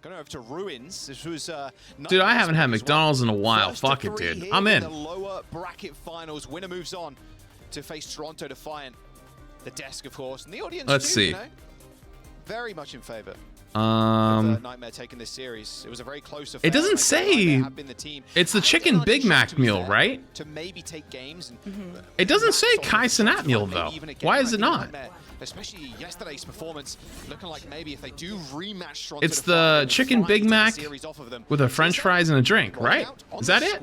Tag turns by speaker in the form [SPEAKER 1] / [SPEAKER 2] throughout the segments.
[SPEAKER 1] Going over to Ruins. This was
[SPEAKER 2] dude, I haven't had McDonald's in a while. Fuck it, dude. I'm in.
[SPEAKER 1] The lower bracket finals. Winner moves on to face Toronto Defiant. The desk, of course, and the audience.
[SPEAKER 2] Let's
[SPEAKER 1] too,
[SPEAKER 2] see.
[SPEAKER 1] You know, very much in favor. Nightmare taking this series. It was a very close affair.
[SPEAKER 2] It doesn't say. It's the chicken Big Mac meal, right?
[SPEAKER 1] To maybe take games. And
[SPEAKER 2] it doesn't say Kai Cenat meal though. Why is it not?
[SPEAKER 1] Especially yesterday's performance, looking like maybe if they do rematch Toronto,
[SPEAKER 2] it's the chicken Big Mac with a French fries and a drink, right? Is that it?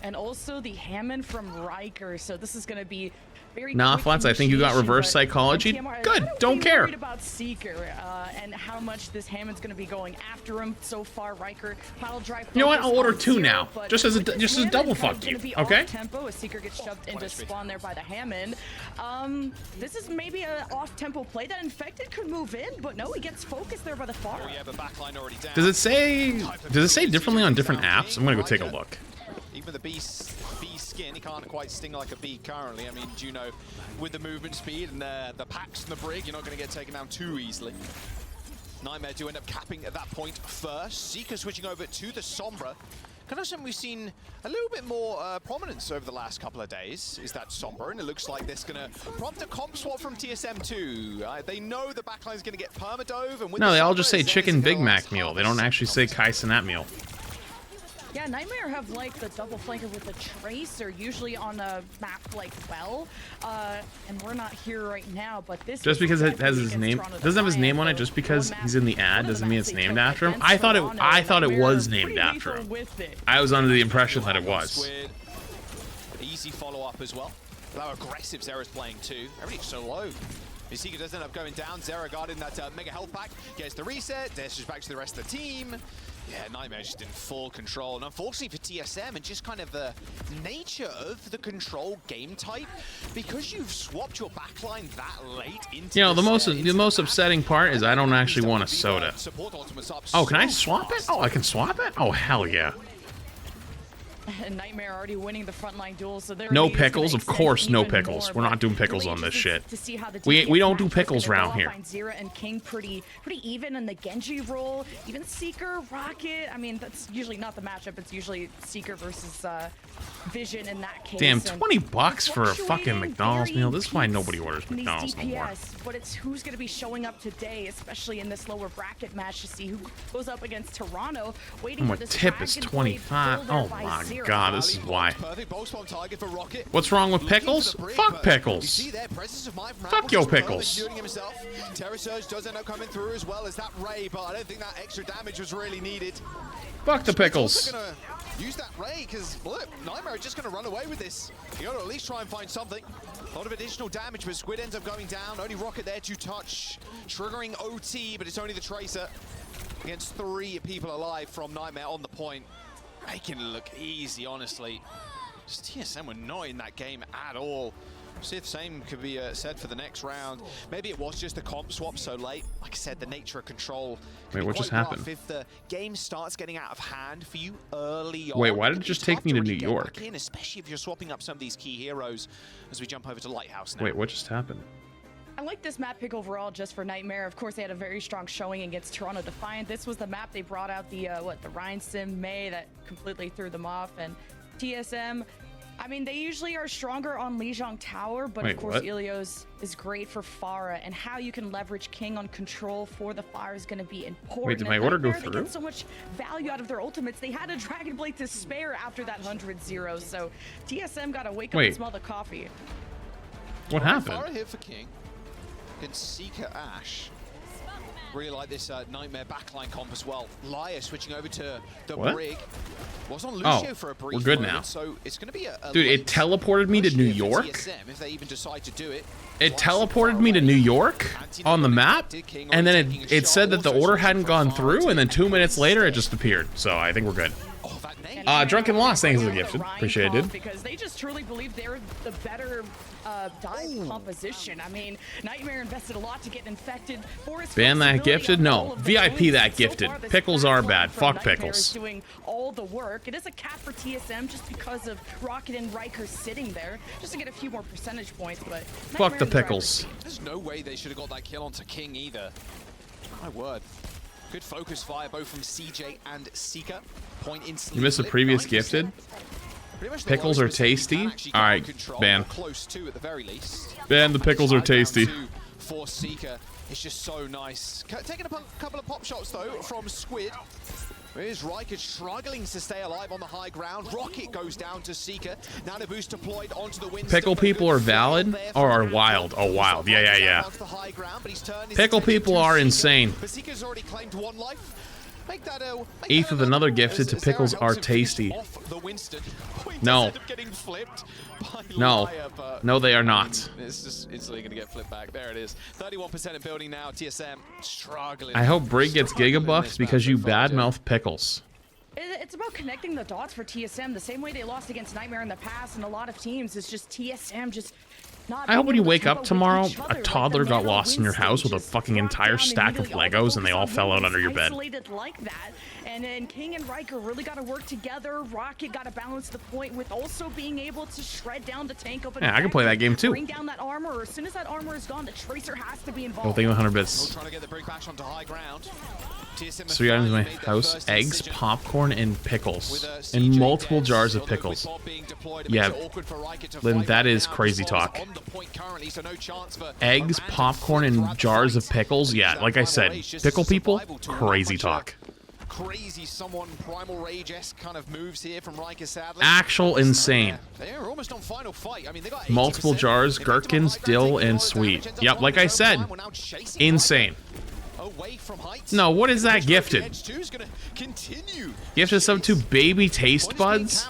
[SPEAKER 3] And also the Hammond from Riker. So this is going to be very
[SPEAKER 2] nah, Flats, I think you got reverse psychology.
[SPEAKER 3] NTMR,
[SPEAKER 2] good, don't care.
[SPEAKER 3] About Seeker and how much this Hammond's going to be going after him so far. Riker, pile drive.
[SPEAKER 2] You know what? I'll order two now, just as a double fuck you. Okay.
[SPEAKER 3] Tempo as Seeker gets shoved into spawn there by the Hammond. This is maybe an off-tempo play that Infected could move in, but no, he gets focused there by the far.
[SPEAKER 1] Oh, yeah, but backline already down.
[SPEAKER 2] Does it say differently on different apps? I'm gonna go take a look.
[SPEAKER 1] Even the bee skin, he can't quite sting like a bee currently. I mean, do you know, with the movement speed and the packs and the brig, you're not going to get taken down too easily. Nightmare do end up capping at that point first. Seeker switching over to the Sombra. Kind of something we've seen a little bit more prominence over the last couple of days is that Sombra, and it looks like this going to prompt a comp swap from TSM too. They know the backline is going to get permadove. And with
[SPEAKER 2] no, they all just say chicken Big Mac meal. They don't actually say Kai Cenat meal.
[SPEAKER 3] Yeah, Nightmare have like the double flanker with the Tracer, usually on a map like and we're not here right now, but this
[SPEAKER 2] just because it has his name doesn't have his name on it, just because he's in the ad doesn't mean it's named after him. I thought it was named after him. I was under the impression that it was.
[SPEAKER 1] Easy follow up as well. How aggressive Zera's playing too. Everybody's so low. Seeker does end up going down. Zera guarding that mega health pack. Gets the reset. Dashes back to the rest of the team. Yeah, Nightmare just in full control. And unfortunately for TSM, and just kind of the nature of the control game type, because you've swapped your backline that late into
[SPEAKER 2] the most upsetting part is I don't actually want a soda. Oh, can I swap it? Oh, I can swap it? Oh, hell yeah.
[SPEAKER 3] And Nightmare already winning the frontline duel, so there.
[SPEAKER 2] No pickles, of course, no pickles. We're not doing pickles on this shit. We don't do pickles around here.
[SPEAKER 3] Zera and King pretty even in the Genji role. Even Seeker, Rocket. I mean, that's usually not the matchup. It's usually Seeker versus Vision in that case.
[SPEAKER 2] Damn, $20 for a fucking McDonald's meal. This is why nobody orders McDonald's no more.
[SPEAKER 3] But it's who's going to be showing up today, especially in this lower bracket match, to see who goes up against Toronto. Waiting
[SPEAKER 2] for this tip is 25. Oh my god, this is why. What's wrong with pickles? Fuck pickles. Fuck your pickles.
[SPEAKER 1] Terror Surge does end up coming through as well as that Ray, but I don't think that extra damage was really needed.
[SPEAKER 2] Fuck the pickles.
[SPEAKER 1] Use that Ray, because look, Nightmare are just going to run away with this. You got to at least try and find something. A lot of additional damage, but Squid ends up going down. Only Rocket there to touch, triggering OT, but it's only the Tracer against 3 people alive from Nightmare on the point. Making it look easy, honestly. Just TSM were not in that game at all. See if the same could be said for the next round. Maybe it was just a comp swap so late. Like I said, the nature of control.
[SPEAKER 2] Wait, what just happened?
[SPEAKER 1] If the game starts getting out of hand for you early on.
[SPEAKER 2] Wait, why did it just take me to New York?
[SPEAKER 1] Especially if you're swapping up some of these key heroes as we jump over to Lighthouse now.
[SPEAKER 2] Wait, what just happened?
[SPEAKER 3] I like this map pick overall just for Nightmare. Of course, they had a very strong showing against Toronto Defiant. This was the map they brought out the Ryan Sim May that completely threw them off. And TSM, I mean, they usually are stronger on Lijiang Tower, but of course, Ilios is great for Pharah, and how you can leverage King on control for the Pharah is going to be important.
[SPEAKER 2] Wait, did my order go through?
[SPEAKER 3] They get so much value out of their ultimates. They had a Dragon Blade to spare after that 100-0, so TSM got to wake up and smell the coffee.
[SPEAKER 2] What happened?
[SPEAKER 1] Pharah here for King. Can Seeker Ash. Really like this Nightmare backline comp as well. Liar switching over to the Brig. Was on Lucio for a brief
[SPEAKER 2] we're good
[SPEAKER 1] moment,
[SPEAKER 2] now.
[SPEAKER 1] So it's going to be a
[SPEAKER 2] dude, it teleported me to New York.
[SPEAKER 1] TSM, if they even decide to do it.
[SPEAKER 2] It teleported me to New York on the map, and then it said that the order hadn't gone through, and then 2 minutes later it just appeared. So I think we're good. Drunken Lost, thanks for the gifted. Appreciate it, dude.
[SPEAKER 3] Because they just truly believe they're the better dive composition. I mean, Nightmare invested a lot to get infected.
[SPEAKER 2] Ban that gifted? No. VIP that gifted. Pickles are bad. Fuck pickles.
[SPEAKER 3] Doing all the work. It is a cap for TSM just because of Rocket and Riker sitting there, just to get a few more percentage points. But
[SPEAKER 2] fuck the pickles.
[SPEAKER 1] There's no way they should have got that kill onto King either. My word. Good focus fire both from CJ and Seeker. Point in
[SPEAKER 2] You missed the previous gifted. Pickles are tasty. All right, ban.
[SPEAKER 1] Close to at the very least.
[SPEAKER 2] Ban the pickles are tasty.
[SPEAKER 1] For Seeker, it's just so nice. Taking a couple of pop shots though from Squid. Here's Riker struggling to stay alive on the high ground. Rocket goes down to Seeker. Nano boost deployed onto the wind.
[SPEAKER 2] Pickle people are valid or are wild? Oh, wild. Yeah. Pickle people are insane.
[SPEAKER 1] Seeker's already claimed 1 life.
[SPEAKER 2] Eighth of another gifted to pickles are tasty. No. No, they are not.
[SPEAKER 1] It's just instantly going to get flipped back. There it is. 31% in building now. TSM struggling.
[SPEAKER 2] I hope Brig gets giga buffs because you badmouth pickles.
[SPEAKER 3] It's about connecting the dots for TSM the same way they lost against Nightmare in the past, and a lot of teams. It's just TSM just not.
[SPEAKER 2] I hope when you wake up tomorrow, a toddler got lost in your house with a fucking entire stack of Legos and they all fell out under your bed.
[SPEAKER 3] Like that. And then King and Riker really got to work together. Rocket got to balance the point with also being able to shred down the tank.
[SPEAKER 2] Yeah, I can play that game too.
[SPEAKER 3] Bring down that armor. As soon as that armor is gone, the Tracer has to be involved.
[SPEAKER 2] Oh, thank you 100 bits.
[SPEAKER 1] Trying to get the Brig back onto high ground.
[SPEAKER 2] 3 items in my house: eggs, popcorn, and pickles, and multiple jars of pickles. Yeah, then that is crazy talk. Eggs, popcorn, and jars of pickles. Yeah, like I said, pickle people, crazy talk.
[SPEAKER 1] Crazy someone primal rage-esque kind of moves here from Riker, sadly.
[SPEAKER 2] Actual insane.
[SPEAKER 1] They're almost on final fight. I mean, they got
[SPEAKER 2] multiple jars, gherkins, dill, and sweet. Yep, like I said, insane. No, what is that gifted? Gifted some to baby taste buds?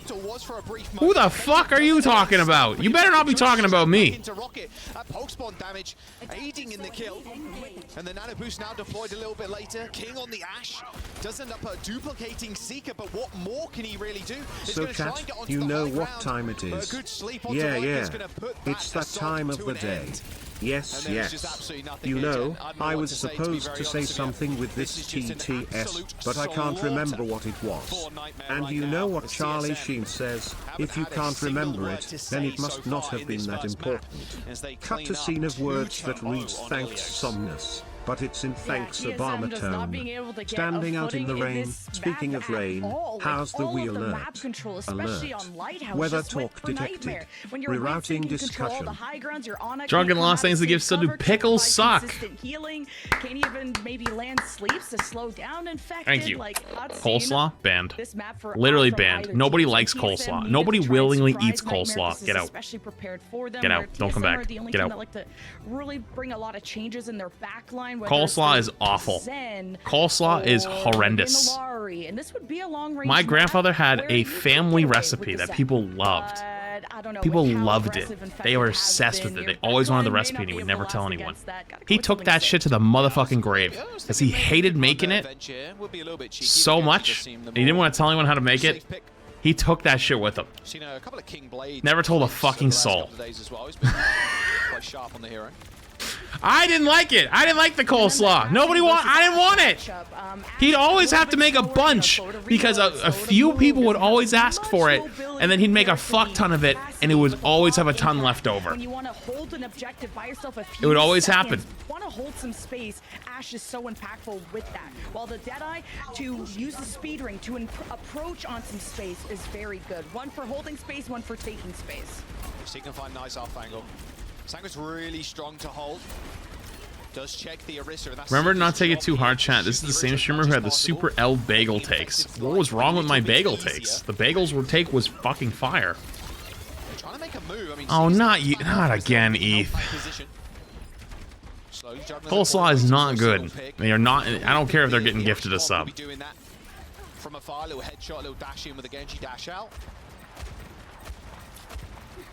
[SPEAKER 2] Who the fuck are you talking about? You better not be talking about me.
[SPEAKER 1] Aiding in the kill. And the nano boost now deployed a little bit later. King on the Ash does end up duplicating Seeker, but what more can he really do?
[SPEAKER 4] So chat, you know what time it is. Yeah, it's that time of the day. Yes. You know, I was supposed to say something with this TTS, but I can't remember what it was. And you know what Charlie Sheen says, if you can't remember it, then it must not have been that important. Cut to scene of words that reads thanks Somnus, but it's in thanks Obama tone. Standing out in the rain, speaking of rain, how's the wheel alert? Weather talk detected. Rerouting discussion.
[SPEAKER 2] Drunken Lost thanks the gift still do pickles suck.
[SPEAKER 3] Can't even maybe land sleeps to slow down infected.
[SPEAKER 2] Thank you. Coleslaw banned. Literally banned. Nobody likes coleslaw. Nobody willingly eats coleslaw. Get out. Get out. Don't come back. Get out.
[SPEAKER 3] Really bring a lot of changes in their backline.
[SPEAKER 2] Coleslaw is awful. Coleslaw is horrendous. My grandfather had a family recipe that people loved. People loved it. They were obsessed with it. They always wanted the recipe and he would never tell anyone. He took that shit to the motherfucking grave because he hated making it so much. He didn't want to tell anyone how to make it. He took that shit with him. Never told a fucking soul. I didn't like it. I didn't like the coleslaw. I didn't want it. He'd always have to make a bunch because a few people would always ask for it, and then he'd make a fuck ton of it, and it would always have a ton left over. It would always happen.
[SPEAKER 3] Want to hold some space. Ash is so impactful with that. While the Deadeye to use the speed ring to approach on some space is very good. One for holding space, one for taking space.
[SPEAKER 1] So you can find nice off angle. Sangu's really strong to hold. Does check the Orisa, and that's
[SPEAKER 2] remember to not take it too hard, chat. This is the same streamer who had the super L bagel takes. What was wrong with my bagel takes? The bagels take was fucking fire.
[SPEAKER 1] Trying to make a move. I mean,
[SPEAKER 2] oh, not again, Eth. Coleslaw is not good. They are not. I don't care if they're getting gifted a sub.
[SPEAKER 1] From afar, little headshot, little dash in with a Genji dash out.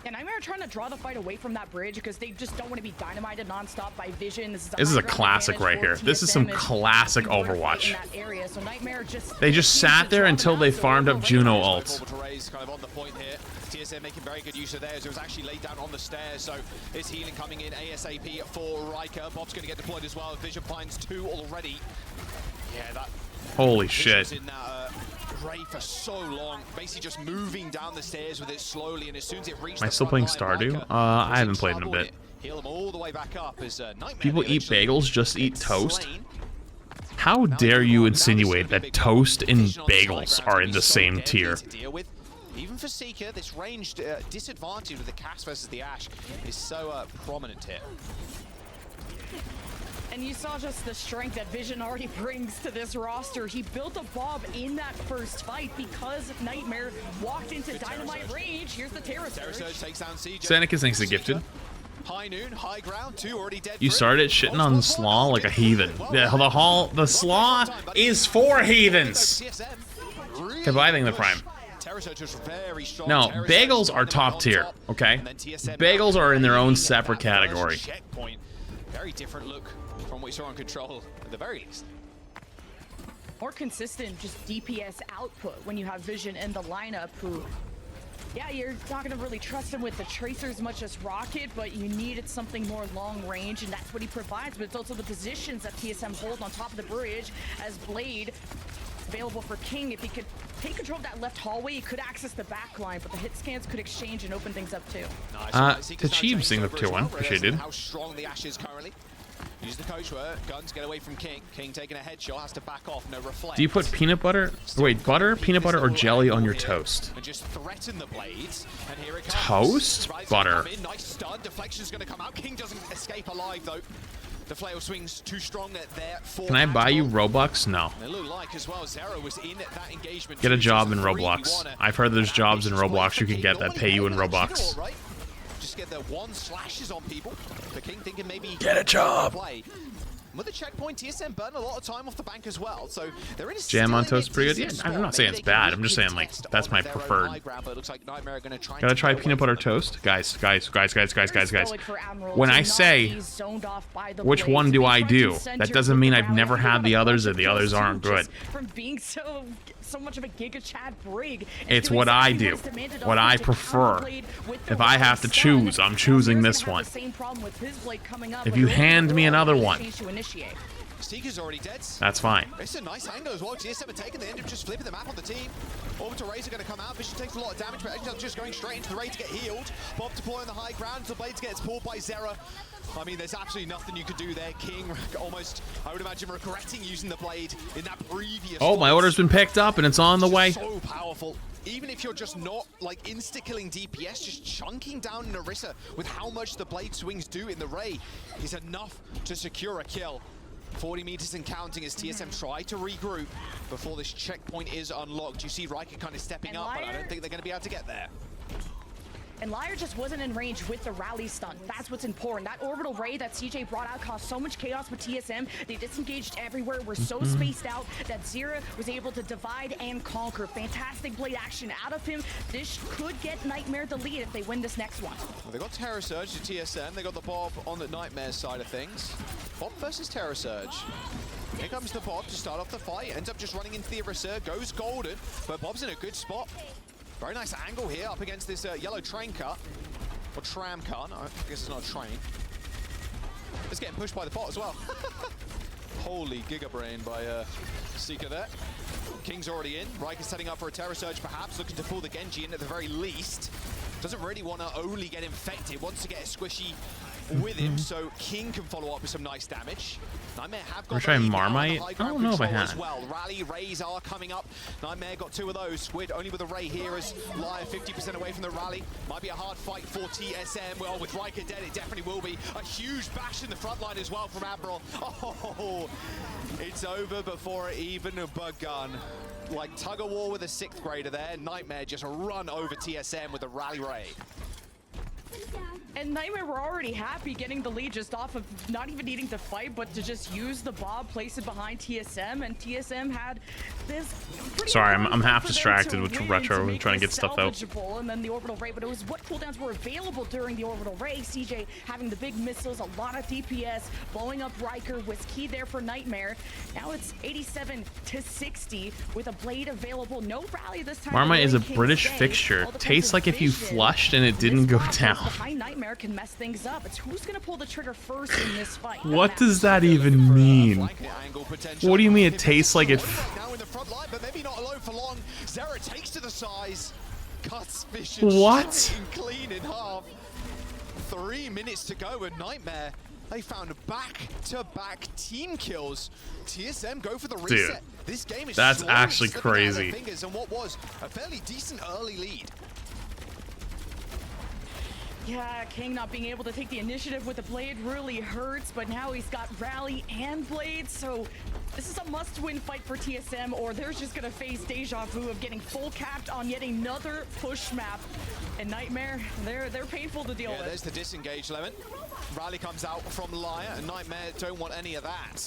[SPEAKER 3] And Nightmare are trying to draw the fight away from that bridge because they just don't want to be dynamited nonstop by Vision.
[SPEAKER 2] This is a classic right here. This is some classic Overwatch. They just sat there until they farmed up Juno ult.
[SPEAKER 1] TSM making very good use of theirs. It was actually laid down on the stairs, so it's healing coming in ASAP for Riker. Bob's going to get deployed as well. Vision finds 2 already. Yeah, that.
[SPEAKER 2] Holy shit.
[SPEAKER 1] In that, for so long, basically just moving down the stairs with it slowly, and as soon as it reached.
[SPEAKER 2] Am I still playing Stardew? I haven't played in a bit.
[SPEAKER 1] Heal them all the way back up as
[SPEAKER 2] people eat bagels, just eat toast. How dare you insinuate that Toast and Bagels are in the same tier?
[SPEAKER 1] Even for Seeker, this ranged disadvantage with the cast versus the Ash is so prominent here.
[SPEAKER 3] And you saw just the strength that Vision already brings to this roster. He built a Bob in that first fight because Nightmare walked into Dynamite range. Here's the Terror Surge.
[SPEAKER 1] Takes down CJ.
[SPEAKER 2] Seneca thinks the gifted.
[SPEAKER 1] High noon, high ground, 2 already dead.
[SPEAKER 2] You started shitting on the slaw like a heathen. Yeah, the slaw is for heathens. Okay, but I think the prime. No, bagels are top tier, okay? Bagels are in their own separate category.
[SPEAKER 1] Very different look from what we saw on Control, at the very least.
[SPEAKER 3] More consistent, just DPS output when you have Vision in the lineup who, yeah, you're not going to really trust him with the Tracer as much as Rocket, but you needed something more long range, and that's what he provides. But it's also the positions that TSM hold on top of the bridge as Blade available for King. If he could take control of that left hallway, he could access the back line, but the hit scans could exchange and open things up too.
[SPEAKER 2] Tachib seeing the 2-1. Appreciate it.
[SPEAKER 1] How strong the Ash is currently. Use the coach where guns get away from King. King taking a headshot, has to back off, no reflect.
[SPEAKER 2] Do you put peanut butter? Wait, butter, peanut butter, or jelly on your toast?
[SPEAKER 1] And just threaten the blades. And here it
[SPEAKER 2] comes. Toast? Butter.
[SPEAKER 1] Nice stun. Deflection's going to come out. King doesn't escape alive though. The flail swings too strong there for. Can
[SPEAKER 2] I buy you Robux? No.
[SPEAKER 1] It looked like as well. Zero was in that engagement.
[SPEAKER 2] Get a job in Roblox. I've heard there's jobs in Roblox you can get that pay you in Robux.
[SPEAKER 1] Just get the one slashes on people. The King thinking maybe
[SPEAKER 2] get a job.
[SPEAKER 1] With the checkpoint, TSM burn a lot of time off the bank as well, so they're in a
[SPEAKER 2] jam on toast pretty good. Yeah, I'm not saying it's bad. I'm just saying like that's my preferred. Gotta try peanut butter toast, guys. When I say which one do I do, that doesn't mean I've never had the others or the others aren't good.
[SPEAKER 3] From being so much of a Giga Chad brig,
[SPEAKER 2] it's what I do, what I prefer. If I have to choose, I'm choosing this one. If you hand me another one,
[SPEAKER 1] Seeker's already dead.
[SPEAKER 2] That's fine.
[SPEAKER 1] It's a nice angle as well. TSM are taking the end of just flipping the map on the team. Orbital Rays are going to come out. Vision takes a lot of damage, but ends up just going straight into the Ray to get healed. Bob deploying the high ground. The Blades gets pulled by Zera. I mean, there's absolutely nothing you could do there. King almost, I would imagine, regretting using the Blade in that previous.
[SPEAKER 2] Oh, my order's been picked up and it's on the way.
[SPEAKER 1] So powerful. Even if you're just not like insta-killing DPS, just chunking down Narissa with how much the Blade swings do in the Ray is enough to secure a kill. 40 meters and counting as TSM try to regroup before this checkpoint is unlocked. You see Riker kind of stepping up, but I don't think they're going to be able to get there.
[SPEAKER 3] And Liar just wasn't in range with the rally stun. That's what's important. That orbital ray that CJ brought out caused so much chaos with TSM. They disengaged everywhere, were so spaced out that Zera was able to divide and conquer. Fantastic blade action out of him. This could get Nightmare the lead if they win this next one.
[SPEAKER 1] Well, they got Terror Surge to TSM. They got the Bob on the Nightmare side of things. Bob versus Terror Surge. Here comes the Bob to start off the fight. Ends up just running into the Arissa. Goes golden, but Bob's in a good spot. Very nice angle here up against this yellow train cut. Or tram cut. I guess it's not a train. It's getting pushed by the bot as well. Holy Giga Brain by Seeker there. King's already in. Riker's setting up for a Terror Surge perhaps. Looking to pull the Genji in at the very least. Doesn't really want to only get infected. Wants to get a squishy with him, so King can follow up with some nice damage. Nightmare have got
[SPEAKER 2] trying Marmite. I don't know if I had.
[SPEAKER 1] Well. Rally Rays are coming up. Nightmare got 2 of those. Squid only with a Ray here as Liar 50% away from the rally. Might be a hard fight for TSM. Well, with Riker dead, it definitely will be. A huge bash in the front line as well from Admiral. Oh, it's over before it even begun. Like tug of war with a 6th grader there. Nightmare just run over TSM with a Rally Ray.
[SPEAKER 3] And Nightmare were already happy getting the lead just off of not even needing to fight, but to just use the Bob, place it behind TSM, and TSM had this.
[SPEAKER 2] Sorry, I'm half distracted with retro and trying to get stuff out.
[SPEAKER 3] And then the orbital ray, but it was what cooldowns were available during the orbital ray. CJ having the big missiles, a lot of DPS, blowing up Riker was key there for Nightmare. Now it's 87 to 60 with a blade available. No rally this time.
[SPEAKER 2] Marmite is a British fixture. Tastes like if you flushed and it didn't go down.
[SPEAKER 3] Behind Nightmare can mess things up. It's who's gonna pull the trigger first in this fight.
[SPEAKER 2] What does that even mean? What do you mean it tastes like it?
[SPEAKER 1] Now in the front line, but maybe not alone for long. Zera takes to the size, cuts Vision
[SPEAKER 2] what?
[SPEAKER 1] clean in half. 3 minutes to go, and Nightmare They found back-to-back team kills. TSM go for the reset.
[SPEAKER 2] Dude,
[SPEAKER 1] this game is
[SPEAKER 2] that's actually crazy.
[SPEAKER 1] And what was a fairly decent early lead.
[SPEAKER 3] Yeah, King not being able to take the initiative with the blade really hurts, but now he's got rally and blade, so this is a must-win fight for TSM, or they're just gonna face deja vu of getting full capped on yet another push map. And Nightmare, they're painful to deal with.
[SPEAKER 1] There's the disengage Lemon. Rally comes out from Liar, and Nightmare don't want any of that.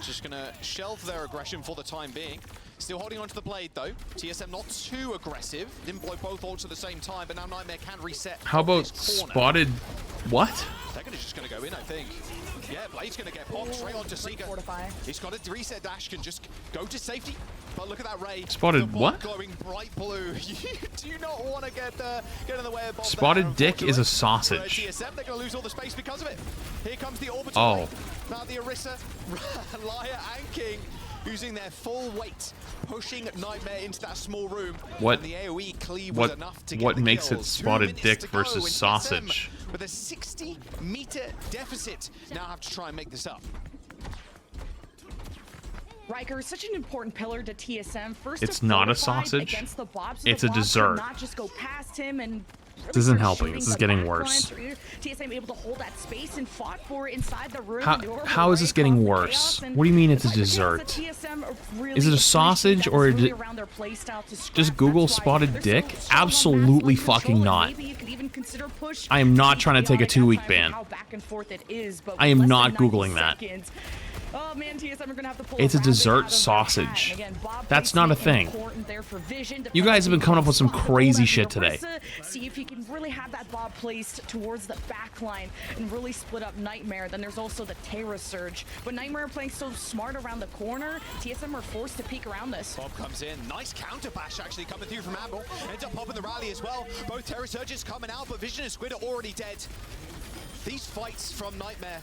[SPEAKER 1] Just gonna shelve their aggression for the time being. Still holding onto the blade though. TSM not too aggressive. Didn't blow both ults at the same time, but now Nightmare can reset.
[SPEAKER 2] How about spotted? What?
[SPEAKER 1] They're just gonna go in, I think. Yeah, Blade's gonna get popped straight onto Seeker. He's got a reset dash, can just go to safety. But look at that Ray.
[SPEAKER 2] Spotted what?
[SPEAKER 1] Glowing bright blue. You do not want to get in the way of Bob.
[SPEAKER 2] Spotted dick is a sausage.
[SPEAKER 1] TSM, they're gonna lose all the space because of it. Here comes the orbital.
[SPEAKER 2] Oh.
[SPEAKER 1] Now the Orisa, Liar, and King using their full weight, pushing Nightmare into that small room.
[SPEAKER 2] What?
[SPEAKER 1] And the AoE cleave was enough to get
[SPEAKER 2] What
[SPEAKER 1] the
[SPEAKER 2] makes
[SPEAKER 1] kills.
[SPEAKER 2] it spotted
[SPEAKER 1] 2 minutes
[SPEAKER 2] dick
[SPEAKER 1] to go,
[SPEAKER 2] versus
[SPEAKER 1] and
[SPEAKER 2] sausage?
[SPEAKER 1] TSM, with a 60-meter deficit, now have to try and make this up.
[SPEAKER 3] Riker is such an important pillar to TSM. First,
[SPEAKER 2] It's not a sausage.
[SPEAKER 3] Against the Bob, so
[SPEAKER 2] it's
[SPEAKER 3] the
[SPEAKER 2] a
[SPEAKER 3] Bob
[SPEAKER 2] dessert.
[SPEAKER 3] Not just go past him and.
[SPEAKER 2] This isn't helping. This is getting worse.
[SPEAKER 3] TSM able to hold that space and fought for it inside the room.
[SPEAKER 2] How is this getting worse? What do you mean it's a dessert? Is it a sausage or just Google spotted dick? Absolutely fucking not. I am not trying to take a 2-week ban. I am not Googling that.
[SPEAKER 3] Oh man, TSM are gonna have to pull
[SPEAKER 2] it's a dessert sausage. Again, that's not a thing. You guys have been coming up with some crazy shit today.
[SPEAKER 3] See if he can really have that Bob placed towards the back line and really split up Nightmare. Then there's also the Terra Surge. But Nightmare playing so smart around the corner, TSM are forced to peek around this.
[SPEAKER 1] Bob comes in. Nice counter bash actually coming through from Amble. Ends up popping the rally as well. Both Terra Surges coming out, but Vision and Squid are already dead. These fights from Nightmare,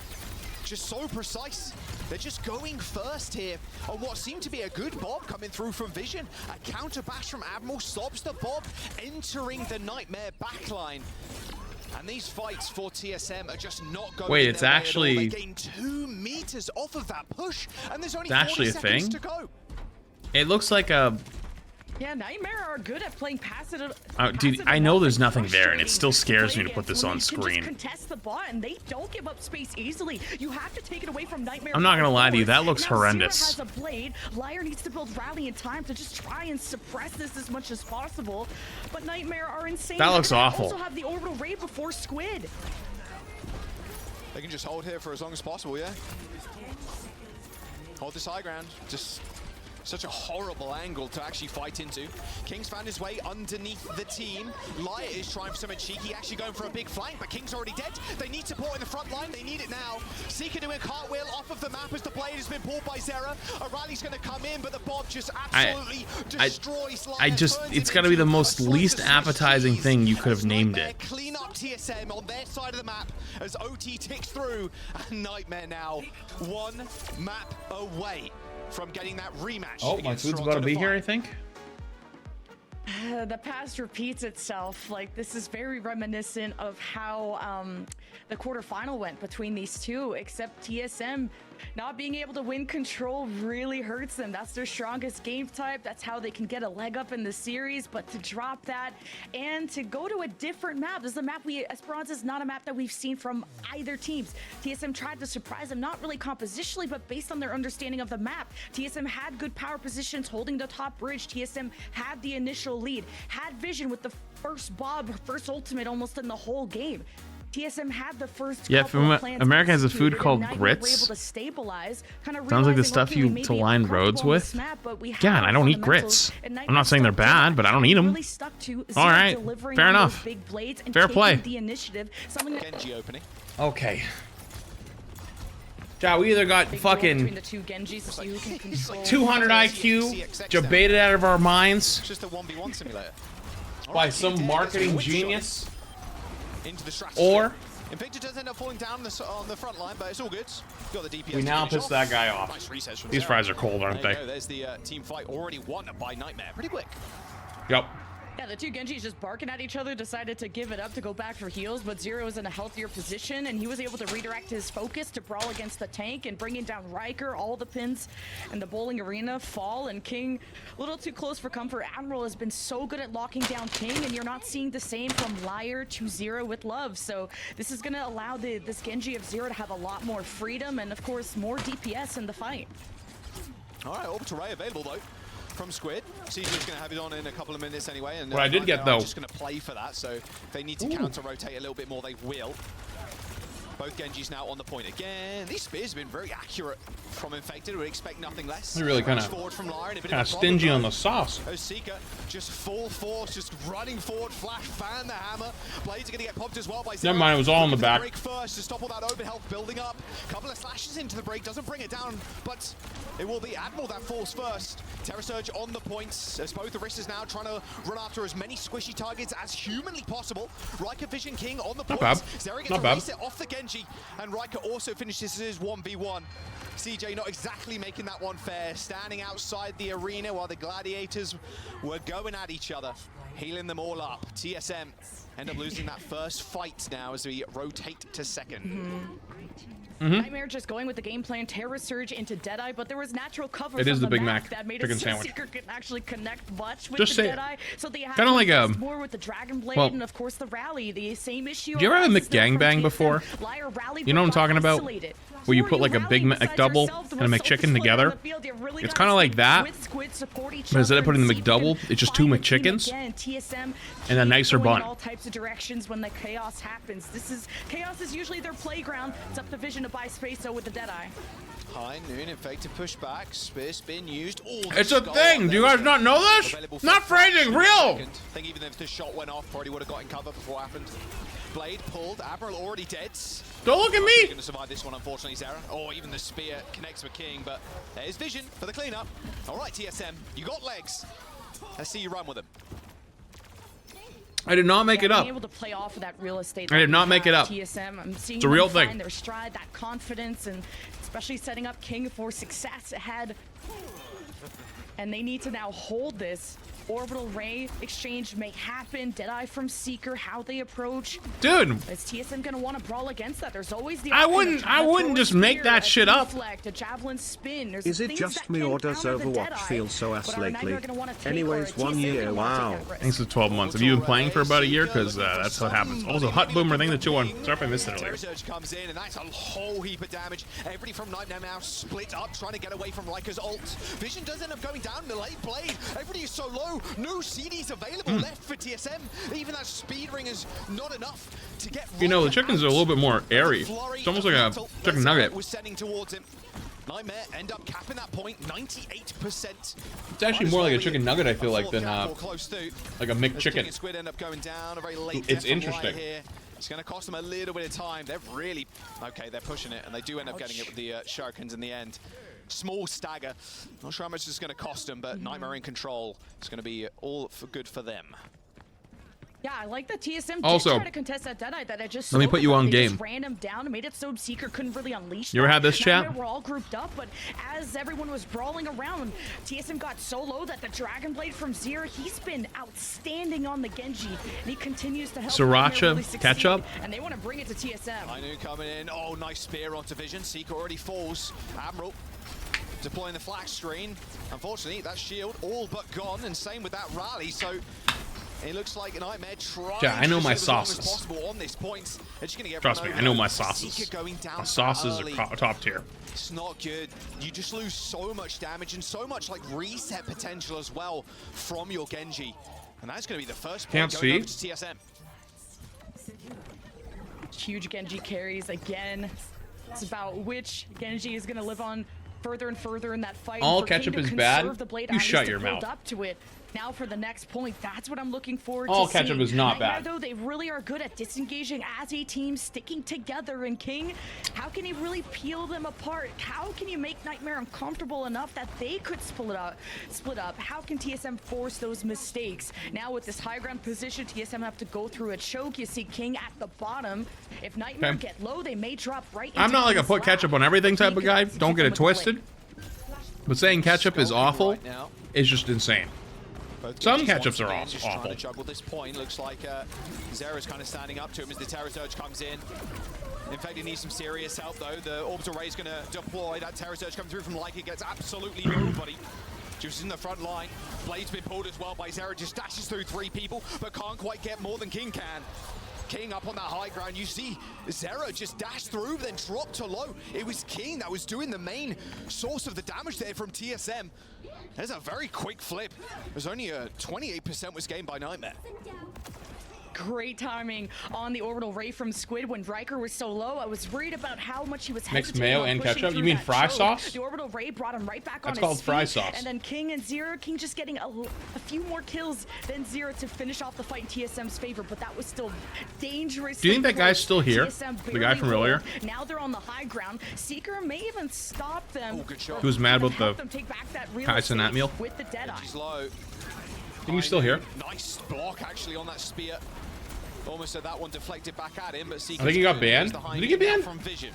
[SPEAKER 1] just so precise. They're just going first here on what seemed to be a good Bob coming through from Vision. A counter bash from Admiral stops the Bob, entering the Nightmare backline. And these fights for TSM are just not going.
[SPEAKER 2] Wait, it's actually.
[SPEAKER 1] They gain 2 meters off of that push, and there's only 40
[SPEAKER 2] actually a
[SPEAKER 1] seconds
[SPEAKER 2] thing.
[SPEAKER 1] To go.
[SPEAKER 2] It looks like a.
[SPEAKER 3] Yeah, Nightmare are good at playing passive.
[SPEAKER 2] Dude, I know there's nothing there, and it still scares me to put this on screen.
[SPEAKER 3] Just contest the bot, and they don't give up space easily. You have to take it away from Nightmare.
[SPEAKER 2] I'm not gonna lie to you, that looks horrendous.
[SPEAKER 3] Has a blade. Liar needs to build rally in time to just try and suppress this as much as possible. But Nightmare are insane.
[SPEAKER 2] That looks awful.
[SPEAKER 3] Also have the orbital ray before Squid.
[SPEAKER 1] They can just hold here for as long as possible, yeah. Hold this high ground. Just. Such a horrible angle to actually fight into. King's found his way underneath the team. Liar is trying for something cheeky, actually going for a big flank, but King's already dead. They need support in the front line. They need it now. Seeker doing a cartwheel off of the map as the blade has been pulled by Zera. A rally's going to come in, but the Bob just absolutely destroys Liar.
[SPEAKER 2] It's got to be the most least appetizing thing you could have named it.
[SPEAKER 1] Clean up TSM on their side of the map as OT ticks through. And Nightmare now 1 map away from getting that rematch.
[SPEAKER 2] Oh, my food's about to be here, I think.
[SPEAKER 3] The past repeats itself. Like, this is very reminiscent of how the quarterfinal went between these two, except TSM not being able to win control really hurts them. That's their strongest game type. That's how they can get a leg up in the series. But to drop that and to go to a different map, this is a map Esperanza is not a map that we've seen from either teams. TSM tried to surprise them, not really compositionally, but based on their understanding of the map. TSM had good power positions holding the top bridge. TSM had the initial lead, had Vision with the first Bob, first ultimate almost in the whole game. TSM had the first.
[SPEAKER 2] Yeah, America has a food called grits. Sounds like the stuff you to line roads with. Yeah, and I don't eat grits. I'm not saying they're bad, but I don't eat them. All right, fair enough. Fair play. Okay. Yeah, we either got fucking 200 IQ, debated out of our minds by some marketing genius.
[SPEAKER 1] Into the
[SPEAKER 2] or
[SPEAKER 1] Invictor does end up falling down on the front line, but it's all good. Got the DPS.
[SPEAKER 2] We now piss that guy off.
[SPEAKER 1] Nice
[SPEAKER 2] These fries are cold, aren't they?
[SPEAKER 1] There's the team fight already won by Nightmare. Pretty quick.
[SPEAKER 2] Yep.
[SPEAKER 3] Yeah, the two Genjis just barking at each other, decided to give it up to go back for heals, but Zero is in a healthier position, and he was able to redirect his focus to brawl against the tank and bringing down Riker. All the pins in the bowling arena fall, and King a little too close for comfort. Admiral has been so good at locking down King, and you're not seeing the same from Liar to Zero with Love. So this is going to allow this Genji of Zero to have a lot more freedom and, of course, more DPS in the fight.
[SPEAKER 1] All right, orbital ray available, though, from Squid. CJ's going to have it on in a couple of minutes anyway. And
[SPEAKER 2] what I did get, though,
[SPEAKER 1] just going to play for that, so if they need to counter-rotate a little bit more, they will. Both Genjis now on the point again. These spears have been very accurate from Infected. Would expect nothing less.
[SPEAKER 2] They're really kind of stingy on the sauce.
[SPEAKER 1] OWCS just full force, just running forward. Flash fan the hammer. Blades are going to get popped as well by Zero.
[SPEAKER 2] Never mind, it was all in the back.
[SPEAKER 1] Break first to stop all that over health building up. Couple of slashes into the break, doesn't bring it down, but it will be Admiral that falls first. Terror Surge on the points as both Aristas now trying to run after as many squishy targets as humanly possible. Riker Vision King on the points.
[SPEAKER 2] Not bad.
[SPEAKER 1] Zero gets
[SPEAKER 2] Not
[SPEAKER 1] to
[SPEAKER 2] bad.
[SPEAKER 1] race it off the Genji, and Riker also finishes his 1v1. CJ not exactly making that one fair, standing outside the arena while the Gladiators were going at each other, healing them all up. TSM end up losing that first fight now as we rotate to second.
[SPEAKER 3] Nightmare just going with the game plan, Terror Surge into Deadeye, but there was natural cover
[SPEAKER 2] It
[SPEAKER 3] from
[SPEAKER 2] is the Big
[SPEAKER 3] map
[SPEAKER 2] Mac
[SPEAKER 3] that made
[SPEAKER 2] chicken
[SPEAKER 3] it so
[SPEAKER 2] sandwich.
[SPEAKER 3] Seeker couldn't actually connect much with
[SPEAKER 2] Just
[SPEAKER 3] the
[SPEAKER 2] say-
[SPEAKER 3] Deadeye. So they have
[SPEAKER 2] Kinda like a-
[SPEAKER 3] more with the Dragon Blade
[SPEAKER 2] well,
[SPEAKER 3] and of course the rally. The same issue.
[SPEAKER 2] Did you ever have a
[SPEAKER 3] arises, though, from
[SPEAKER 2] McGangbang
[SPEAKER 3] TSM.
[SPEAKER 2] before?
[SPEAKER 3] Liar rally
[SPEAKER 2] You know what I'm
[SPEAKER 3] got
[SPEAKER 2] talking about?
[SPEAKER 3] isolated.
[SPEAKER 2] Where you
[SPEAKER 3] Before
[SPEAKER 2] put like a Big
[SPEAKER 3] rally beside
[SPEAKER 2] McDouble
[SPEAKER 3] yourself,
[SPEAKER 2] and a
[SPEAKER 3] the
[SPEAKER 2] McChicken
[SPEAKER 3] Soulful on
[SPEAKER 2] together.
[SPEAKER 3] the field, you really
[SPEAKER 2] It's
[SPEAKER 3] gotta
[SPEAKER 2] kinda like
[SPEAKER 3] stick
[SPEAKER 2] that,
[SPEAKER 3] with Squid, support each
[SPEAKER 2] but instead of
[SPEAKER 3] other,
[SPEAKER 2] putting the
[SPEAKER 3] and see if you
[SPEAKER 2] McDouble,
[SPEAKER 3] can
[SPEAKER 2] it's just two
[SPEAKER 3] find the team
[SPEAKER 2] McChickens
[SPEAKER 3] again. TSM
[SPEAKER 2] and a
[SPEAKER 3] keep
[SPEAKER 2] nicer
[SPEAKER 3] going
[SPEAKER 2] bun.
[SPEAKER 3] all types of directions when the chaos happens. Chaos is usually their playground. It's up to Vision to buy space though with the Deadeye.
[SPEAKER 1] High noon, Infected pushback, spear spin used.
[SPEAKER 2] It's a thing. Do you guys not know this? Not phrasing, real.
[SPEAKER 1] I think even if the shot went off, probably would have got in cover before it happened. Blade pulled, Admiral already dead.
[SPEAKER 2] Don't look at
[SPEAKER 1] Going
[SPEAKER 2] me.
[SPEAKER 1] to survive this one, unfortunately, Zara. Oh, even the spear connects with King, but there's Vision for the cleanup. All right, TSM, you got legs. Let's see you run with them.
[SPEAKER 2] I did not make it up.
[SPEAKER 3] Being able to play off of that real estate.
[SPEAKER 2] I did not make it up.
[SPEAKER 3] TSM, I'm seeing
[SPEAKER 2] It's a real
[SPEAKER 3] them find
[SPEAKER 2] thing.
[SPEAKER 3] their stride, that confidence, and especially setting up King for success ahead. And they need to now hold this. Orbital Ray exchange may happen. Deadeye from Seeker, how they approach.
[SPEAKER 2] Dude,
[SPEAKER 3] Is TSM gonna want to brawl against that? There's always the
[SPEAKER 2] I
[SPEAKER 3] option of
[SPEAKER 2] wouldn't
[SPEAKER 3] trying to throw a
[SPEAKER 2] just make
[SPEAKER 3] spear,
[SPEAKER 2] that
[SPEAKER 3] a
[SPEAKER 2] shit up.
[SPEAKER 3] deflect, a javelin spin. There's
[SPEAKER 4] Is it
[SPEAKER 3] things
[SPEAKER 4] just
[SPEAKER 3] that
[SPEAKER 4] me
[SPEAKER 3] can
[SPEAKER 4] or does
[SPEAKER 3] counter the
[SPEAKER 4] Overwatch
[SPEAKER 3] Deadeye,
[SPEAKER 4] feel so ass
[SPEAKER 3] but are
[SPEAKER 4] lately?
[SPEAKER 3] Nightmare gonna wanna take,
[SPEAKER 4] Anyways,
[SPEAKER 3] or
[SPEAKER 4] 1
[SPEAKER 3] TSM
[SPEAKER 4] year,
[SPEAKER 3] gonna wanna take
[SPEAKER 4] wow.
[SPEAKER 3] that risk?
[SPEAKER 2] thanks to 12 months. Have you been playing for about a year? Because that's what happens. Also, Hot Boomer thing that 2-1. Sorry if I missed it earlier.
[SPEAKER 1] Terror Surge comes in, and that's a whole heap of damage. Everybody from Nightmare now split up, trying to get away from Riker's ult. Vision does end up going down, the late Blade. Everybody is so low, no CDs available left for TSM. Even that speed ring is not enough to get.
[SPEAKER 2] You know, the
[SPEAKER 1] Riker
[SPEAKER 2] chickens
[SPEAKER 1] out.
[SPEAKER 2] are a little bit more airy. It's almost like a chicken nugget.
[SPEAKER 1] Was sending towards him. Nightmare end up capping that point, 98%.
[SPEAKER 2] It's actually more like a chicken nugget, I feel like, than like a McChicken.
[SPEAKER 1] Squid end up going down, a very late
[SPEAKER 2] It's
[SPEAKER 1] death from
[SPEAKER 2] interesting.
[SPEAKER 1] Liar here. It's going to cost them a little bit of time. They're really okay. They're pushing it, and they do end up getting it with the Shurikens in the end. Small stagger. Not sure how much it's going to cost them, but Nightmare in control. It's going to be all for good for them.
[SPEAKER 3] Yeah, I like that TSM did
[SPEAKER 2] Also,
[SPEAKER 3] try to contest that Deadeye that I just
[SPEAKER 2] let me
[SPEAKER 3] slowed
[SPEAKER 2] put
[SPEAKER 3] them
[SPEAKER 2] you
[SPEAKER 3] up.
[SPEAKER 2] on
[SPEAKER 3] They
[SPEAKER 2] game.
[SPEAKER 3] just ran him down and made it so Seeker couldn't really unleash
[SPEAKER 2] You ever
[SPEAKER 3] that.
[SPEAKER 2] had this, chat?
[SPEAKER 3] Nightmare were all grouped up, but as everyone was brawling around, TSM got so low that the Dragon Blade from Zero, he's been outstanding on the Genji, and he continues to help
[SPEAKER 2] Sriracha
[SPEAKER 3] Nightmare really succeed,
[SPEAKER 2] ketchup?
[SPEAKER 3] and they want to bring it to TSM.
[SPEAKER 1] I knew coming in. Oh, nice spear onto Vision. Seeker already falls. Admiral deploying the flash screen. Unfortunately, that shield all but gone, and same with that rally. So it looks like Nightmare trying
[SPEAKER 2] Yeah, I know
[SPEAKER 1] to
[SPEAKER 2] my
[SPEAKER 1] shoot as long as
[SPEAKER 2] sauces.
[SPEAKER 1] possible on this point. They're just gonna get
[SPEAKER 2] Trust
[SPEAKER 1] run
[SPEAKER 2] me,
[SPEAKER 1] over.
[SPEAKER 2] I know my sauces.
[SPEAKER 1] Seeker going down
[SPEAKER 2] My sauces
[SPEAKER 1] early.
[SPEAKER 2] are top tier.
[SPEAKER 1] It's not good. You just lose so much damage and so much like reset potential as well from your Genji. And that's going to be the first point
[SPEAKER 2] Can't
[SPEAKER 1] going
[SPEAKER 2] see.
[SPEAKER 1] over to TSM.
[SPEAKER 3] Huge Genji carries again. It's about which Genji is going to live on further and further in that fight.
[SPEAKER 2] All
[SPEAKER 3] And for King
[SPEAKER 2] ketchup
[SPEAKER 3] to
[SPEAKER 2] is bad?
[SPEAKER 3] conserve the blade,
[SPEAKER 2] You
[SPEAKER 3] at least
[SPEAKER 2] shut
[SPEAKER 3] to
[SPEAKER 2] your
[SPEAKER 3] build
[SPEAKER 2] mouth.
[SPEAKER 3] up to it. Now for the next point, that's what I'm looking forward
[SPEAKER 2] All
[SPEAKER 3] to
[SPEAKER 2] ketchup
[SPEAKER 3] seeing.
[SPEAKER 2] is not
[SPEAKER 3] Nightmare,
[SPEAKER 2] bad.
[SPEAKER 3] though, they really are good at disengaging as a team, sticking together. And King, how can he really peel them apart? How can you make Nightmare uncomfortable enough that they could split up? How can TSM force those mistakes? Now with this high ground position, TSM have to go through a choke. You see King at the bottom. If Nightmare
[SPEAKER 2] Okay.
[SPEAKER 3] get low, they may drop right into
[SPEAKER 2] I'm not like a
[SPEAKER 3] King's
[SPEAKER 2] put
[SPEAKER 3] lap.
[SPEAKER 2] ketchup on everything type
[SPEAKER 3] He
[SPEAKER 2] of
[SPEAKER 3] could
[SPEAKER 2] guy.
[SPEAKER 3] execute
[SPEAKER 2] Don't get
[SPEAKER 3] them
[SPEAKER 2] it
[SPEAKER 3] with the blade.
[SPEAKER 2] twisted. But saying ketchup is
[SPEAKER 1] Scoping
[SPEAKER 2] awful
[SPEAKER 1] right now.
[SPEAKER 2] is just insane. Some catch-ups are awful.
[SPEAKER 1] Trying to juggle this point. Looks like Zera's kind of standing up to him as the Terror Surge comes in. In fact, he needs some serious help, though. The Orbital Ray is going to deploy. That Terror Surge coming through from Leica gets absolutely nobody. Juice is in the front line. Blade's been pulled as well by Zera. Just dashes through 3 people, but can't quite get more than King can. King up on that high ground. You see Zera just dashed through, then dropped to low. It was King that was doing the main source of the damage there from TSM. There's a very quick flip. There's only a 28% was gained by Nightmare.
[SPEAKER 3] Great timing on the Orbital Ray from Squid when Riker was so low. I was worried about how much he was
[SPEAKER 2] mixed mayo and ketchup. You mean fry sauce?
[SPEAKER 3] The Orbital Ray brought him right back on his feet.
[SPEAKER 2] That's called fry sauce.
[SPEAKER 3] And then King and Zero, King just getting a few more kills than Zero to finish off the fight in TSM's favor, but that was still dangerous.
[SPEAKER 2] Do you think that guy's still here? The guy from earlier?
[SPEAKER 3] Now they're on the high ground. Seeker may even stop them.
[SPEAKER 1] Oh, good shot.
[SPEAKER 2] He was mad about the Kaizen that meal.
[SPEAKER 3] With the Deadeye.
[SPEAKER 1] He's low.
[SPEAKER 2] I think he's still here.
[SPEAKER 1] Nice block actually on that spear. Almost had that one deflected back at him, but Seeker.
[SPEAKER 2] I think he got banned. Did he get banned?
[SPEAKER 1] From Vision.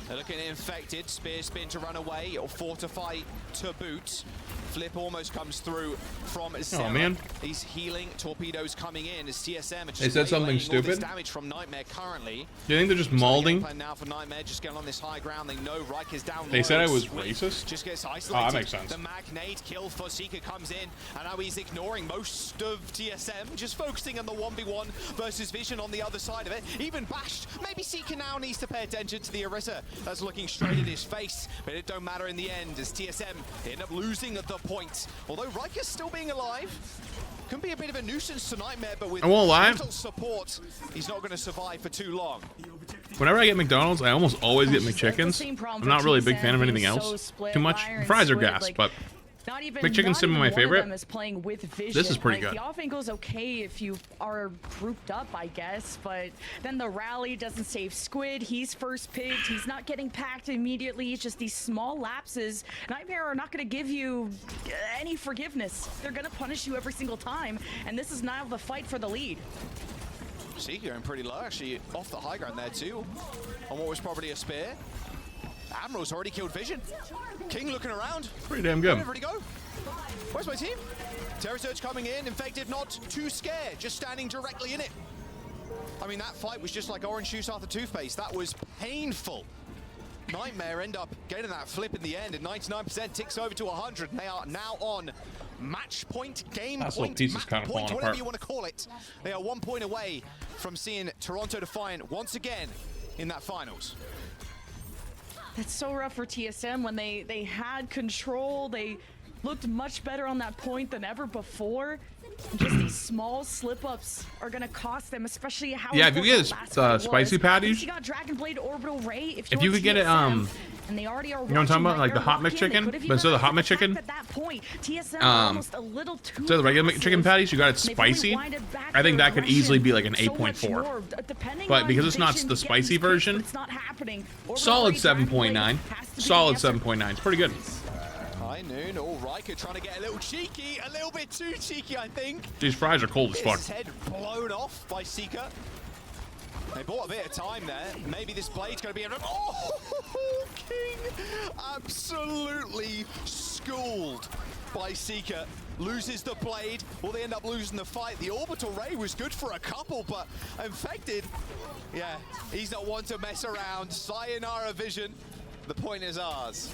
[SPEAKER 1] They're looking at Infected. Spear spin to run away or fortify to boot. Flip almost comes through from Zera.
[SPEAKER 2] Oh man.
[SPEAKER 1] These healing torpedoes coming in as TSM. Just
[SPEAKER 2] they said something stupid.
[SPEAKER 1] Damage from Nightmare currently.
[SPEAKER 2] Do you think they're just molding?
[SPEAKER 1] Now for Nightmare, just getting on this high ground. They know Reich is down.
[SPEAKER 2] They said I was racist.
[SPEAKER 1] Just gets isolated.
[SPEAKER 2] Oh, that makes sense.
[SPEAKER 1] The Magnate kill for Seeker comes in, and now he's ignoring most of TSM, just focusing on the 1v1 versus Vision on the other side of it. Even bashed. Maybe Seeker now needs to pay attention to the Orisa that's looking straight at his face, but it don't matter in the end as TSM end up losing at the point. Although Riker's still being alive, can be a bit of a nuisance to Nightmare, but with total support, he's not going to survive for too long.
[SPEAKER 2] Whenever I get McDonald's, I almost always get McChickens. I'm not really a big fan of anything else. Too much. Fries are gas, but McChicken's some of my favorite. This is pretty good.
[SPEAKER 3] The off angle's okay if you are grouped up, I guess, but then the rally doesn't save Squid. He's first picked. He's not getting packed immediately. It's just these small lapses. Nightmare are not going to give you any forgiveness. They're going to punish you every single time, and this is now the fight for the lead.
[SPEAKER 1] Seeker going pretty low, actually, off the high ground there too, on what was probably a spear. Admiral's already killed Vision. King looking around.
[SPEAKER 2] Pretty damn good.
[SPEAKER 1] Where did he go? Where's my team? Terror Surge coming in. Infected, not too scared, just standing directly in it. I mean, that fight was just like orange juice after toothpaste. That was painful. Nightmare end up getting that flip in the end, and 99% ticks over to 100. They are now on match point, game point,
[SPEAKER 2] piece is kind of falling
[SPEAKER 1] whatever
[SPEAKER 2] apart.
[SPEAKER 1] you want to call it. They are 1 point away from seeing Toronto Defiant once again in that finals.
[SPEAKER 3] That's so rough for TSM when they had control. They looked much better on that point than ever before. And just these small slip-ups are going to cost them, especially how
[SPEAKER 2] if you get spicy patties.
[SPEAKER 3] You got Dragon Blade Orbital Ray.
[SPEAKER 2] If you could get it,
[SPEAKER 3] and they already are,
[SPEAKER 2] you know what I'm talking about, like the hot McChicken, but instead of the hot McChicken, instead of the regular McChicken patties, you got it spicy. I think that could easily be like an 8.4. But because it's not the spicy version, solid 7.9. Solid 7.9. It's pretty good.
[SPEAKER 1] High noon, all Riker trying to get a little cheeky, a little bit too cheeky, I think.
[SPEAKER 2] These fries are cold as fuck.
[SPEAKER 1] His head blown off by Seeker. They bought a bit of time there. Maybe this blade's going to be a... Oh, King absolutely schooled by Seeker. Loses the blade. Will they end up losing the fight? The Orbital Ray was good for a couple, but Infected, yeah, he's not one to mess around. Sayonara Vision. The point is ours.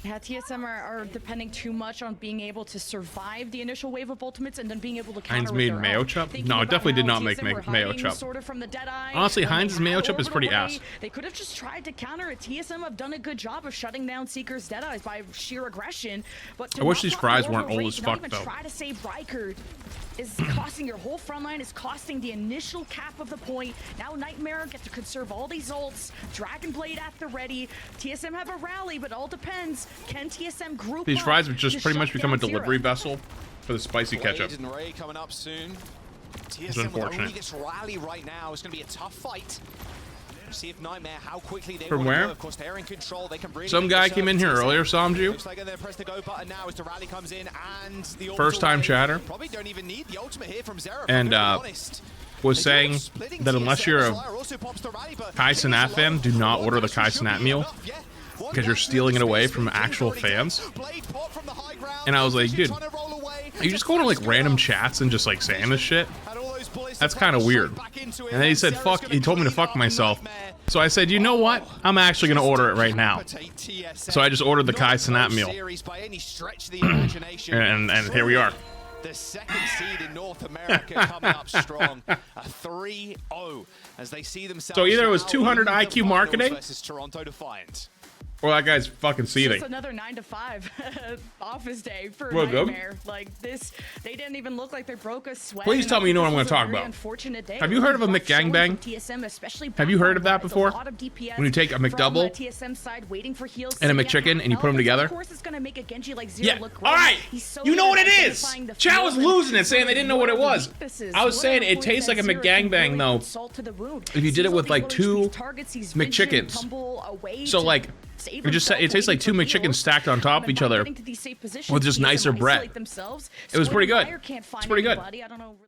[SPEAKER 3] Yeah, TSM are depending too much on being able to survive the initial wave of ultimates and then being able to counter.
[SPEAKER 2] Heinz made mayo chup? No, it definitely did not make mayo chup.
[SPEAKER 3] Sort of from the Deadeye,
[SPEAKER 2] honestly, Heinz's mayo chup is pretty ass.
[SPEAKER 3] They could have just tried to counter it. TSM have done a good job of shutting down Seeker's Deadeyes by sheer aggression. But
[SPEAKER 2] I wish these fries weren't old as fuck, though.
[SPEAKER 3] Try to save Riker is costing your whole front line, is costing the initial cap of the point. Now Nightmare get to conserve all these ults. Dragon Blade at the ready. TSM have a rally, but all depends. Can TSM group
[SPEAKER 2] these fries have just pretty much become a delivery vessel for the spicy ketchup.
[SPEAKER 1] And Ray coming up soon.
[SPEAKER 2] It's
[SPEAKER 1] TSM
[SPEAKER 2] unfortunate.
[SPEAKER 1] with only this rally right now is going to be a tough fight. See if Nightmare, how quickly they
[SPEAKER 2] From
[SPEAKER 1] want to
[SPEAKER 2] where?
[SPEAKER 1] go. Of course, they're in control. They can really
[SPEAKER 2] some guy came in here earlier, saw him,
[SPEAKER 1] looks like they're press the go button now as the rally comes in and the
[SPEAKER 2] first time chatter.
[SPEAKER 1] Probably don't even need the ultimate here from Zera.
[SPEAKER 2] And was saying that unless you're a Kai Cenat fan, do not order the Kai Cenat meal. because you're stealing it away from actual fans. And I was like, dude, are you just going to like random chats and just like saying this shit? That's kind of weird. And then he said, fuck, he told me to fuck myself. So I said, you know what? I'm actually going to order it right now. So I just ordered the Kai Cenat meal. and here we are.
[SPEAKER 1] The second seed in North America coming up strong. A 3-0 as they see themselves.
[SPEAKER 2] So either it was 200 IQ marketing
[SPEAKER 1] versus Toronto Defiant.
[SPEAKER 2] or that guy's fucking seething.
[SPEAKER 3] Just another 9 to 5 office day for
[SPEAKER 2] Well,
[SPEAKER 3] Nightmare. Like this, they didn't even look like they broke a sweat.
[SPEAKER 2] Please tell me you know what I'm going to talk about. Have you heard of a McGangbang? Have you heard of that before? When you take a McDouble and a McChicken and you put them together? Yeah. All right. You know what it is. Chow was losing it, saying they didn't know what it was. I was saying it tastes like a McGangbang though. If you did it with like 2 McChickens. So like. It tastes like 2 McChickens stacked on top of each other with just nicer bread. It was pretty good. It's pretty good.